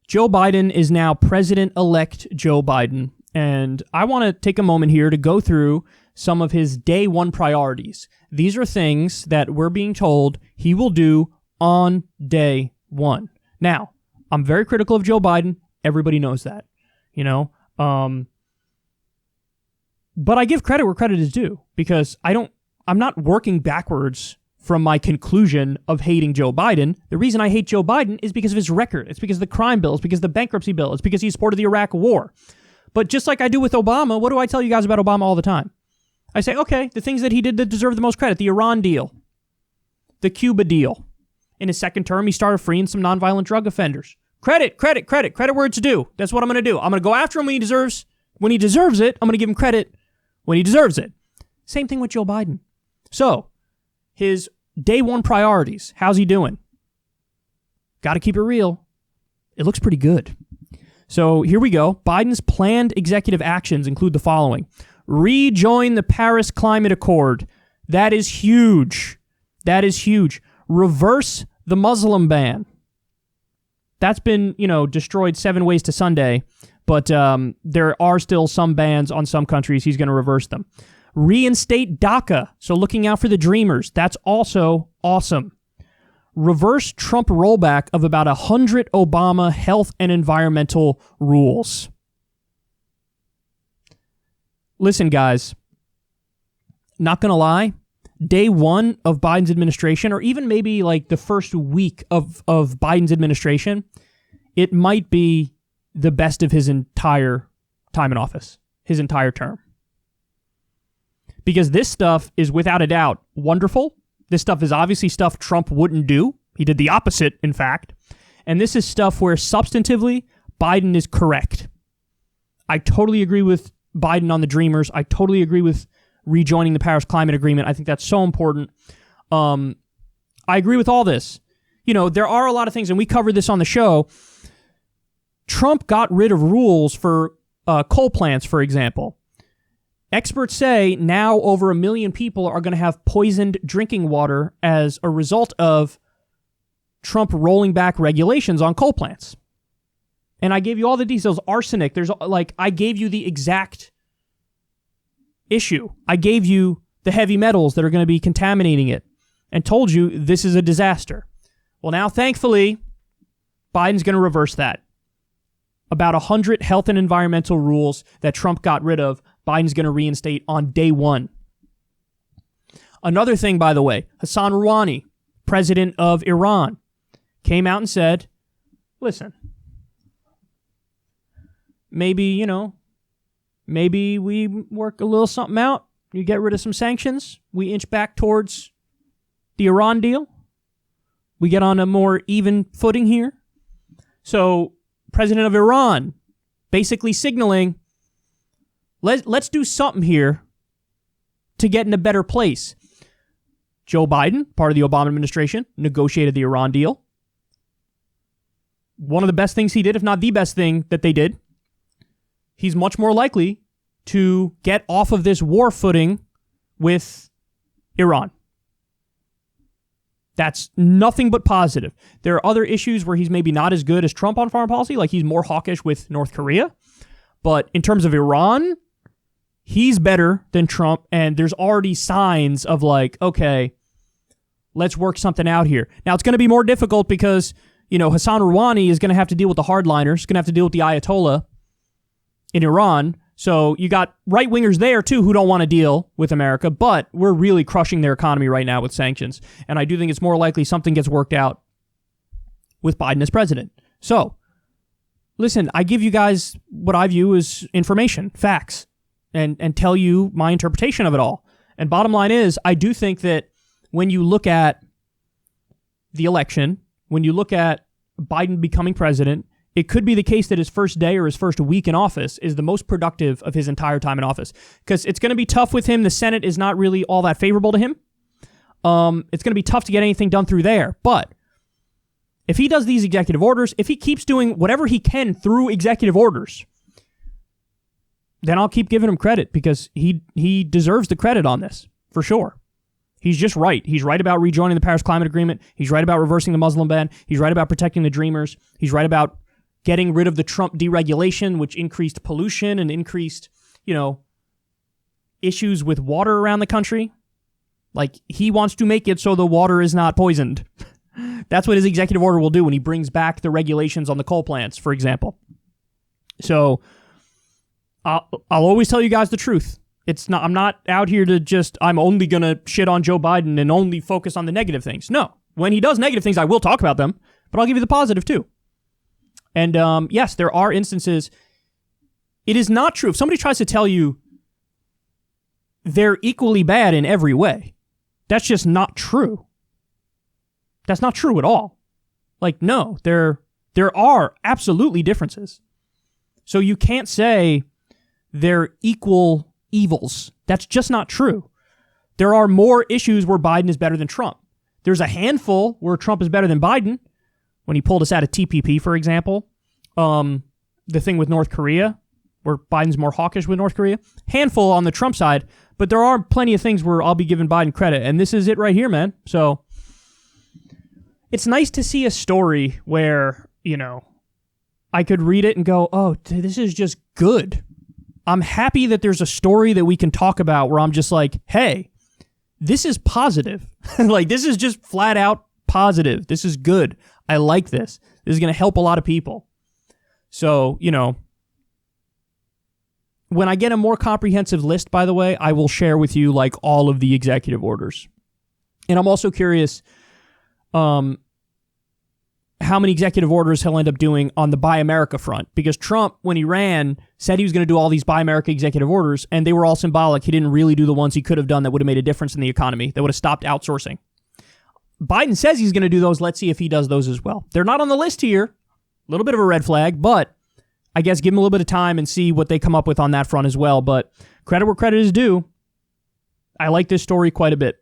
Joe Biden is now President-elect Joe Biden, and I want to take a moment here to go through some of his day one priorities. These are things that we're being told he will do on day one. Now, I'm very critical of Joe Biden. Everybody knows that, but I give credit where credit is due, because I'm not working backwards from my conclusion of hating Joe Biden. The reason I hate Joe Biden is because of his record. It's because of the crime bill. It's because of the bankruptcy bill. It's because he supported the Iraq war. But just like I do with Obama, what do I tell you guys about Obama all the time? I say, okay, the things that he did that deserve the most credit: the Iran deal, the Cuba deal. In his second term, he started freeing some nonviolent drug offenders. Credit where it's due. That's what I'm going to do. I'm going to go after him when he deserves it. I'm going to give him credit when he deserves it. Same thing with Joe Biden. So, his day one priorities, how's he doing? Got to keep it real. It looks pretty good. So here we go. Biden's planned executive actions include the following. Rejoin the Paris Climate Accord. That is huge. Reverse the Muslim ban. That's been, destroyed 7 ways to Sunday, but there are still some bans on some countries. He's going to reverse them. Reinstate DACA, so looking out for the dreamers. That's also awesome. Reverse Trump rollback of about 100 Obama health and environmental rules. Listen, guys, not going to lie, day one of Biden's administration, or even maybe like the first week of Biden's administration, it might be the best of his entire time in office, his entire term. Because this stuff is without a doubt wonderful. This stuff is obviously stuff Trump wouldn't do. He did the opposite, in fact. And this is stuff where substantively, Biden is correct. I totally agree with Biden on the dreamers. I totally agree with rejoining the Paris Climate Agreement. I think that's so important. I agree with all this. There are a lot of things, and we covered this on the show. Trump got rid of rules for coal plants, for example. Experts say now over 1 million people are going to have poisoned drinking water as a result of Trump rolling back regulations on coal plants. And I gave you all the details. Arsenic, I gave you the exact issue. I gave you the heavy metals that are going to be contaminating it and told you this is a disaster. Well, now, thankfully, Biden's going to reverse that. About 100 health and environmental rules that Trump got rid of, Biden's going to reinstate on day one. Another thing, by the way, Hassan Rouhani, president of Iran, came out and said, listen, maybe we work a little something out. You get rid of some sanctions. We inch back towards the Iran deal. We get on a more even footing here. So, president of Iran basically signaling, let's do something here to get in a better place. Joe Biden, part of the Obama administration, negotiated the Iran deal. One of the best things he did, if not the best thing that they did. He's much more likely to get off of this war footing with Iran. That's nothing but positive. There are other issues where he's maybe not as good as Trump on foreign policy, like he's more hawkish with North Korea. But in terms of Iran, he's better than Trump, and there's already signs of okay, let's work something out here. Now, it's going to be more difficult because, Hassan Rouhani is going to have to deal with the hardliners, going to have to deal with the Ayatollah in Iran. So you got right-wingers there, too, who don't want to deal with America, but we're really crushing their economy right now with sanctions. And I do think it's more likely something gets worked out with Biden as president. So, listen, I give you guys what I view as information, facts, and tell you my interpretation of it all. And bottom line is, I do think that when you look at the election, when you look at Biden becoming president, it could be the case that his first day or his first week in office is the most productive of his entire time in office. Because it's going to be tough with him. The Senate is not really all that favorable to him. It's going to be tough to get anything done through there. But if he does these executive orders, if he keeps doing whatever he can through executive orders, then I'll keep giving him credit because he deserves the credit on this, for sure. He's just right. He's right about rejoining the Paris Climate Agreement. He's right about reversing the Muslim ban. He's right about protecting the dreamers. He's right about getting rid of the Trump deregulation, which increased pollution and increased, issues with water around the country. Like, he wants to make it so the water is not poisoned. That's what his executive order will do when he brings back the regulations on the coal plants, for example. So I'll always tell you guys the truth. I'm not out here to I'm only going to shit on Joe Biden and only focus on the negative things. No. When he does negative things, I will talk about them, but I'll give you the positive too. And yes, there are instances. It is not true. If somebody tries to tell you they're equally bad in every way, that's just not true. That's not true at all. Like, no, there are absolutely differences. So you can't say they're equal evils. That's just not true. There are more issues where Biden is better than Trump. There's a handful where Trump is better than Biden. When he pulled us out of TPP, for example. The thing with North Korea, where Biden's more hawkish with North Korea. Handful on the Trump side, but there are plenty of things where I'll be giving Biden credit. And this is it right here, man. So it's nice to see a story where, I could read it and go, oh, this is just good. I'm happy that there's a story that we can talk about where I'm just like, hey, this is positive. Like, this is just flat out positive. This is good. I like this. This is going to help a lot of people. So, when I get a more comprehensive list, by the way, I will share with you like all of the executive orders. And I'm also curious how many executive orders he'll end up doing on the Buy America front. Because Trump, when he ran, said he was going to do all these Buy America executive orders, and they were all symbolic. He didn't really do the ones he could have done that would have made a difference in the economy, that would have stopped outsourcing. Biden says he's going to do those. Let's see if he does those as well. They're not on the list here. A little bit of a red flag, but I guess give them a little bit of time and see what they come up with on that front as well. But credit where credit is due. I like this story quite a bit.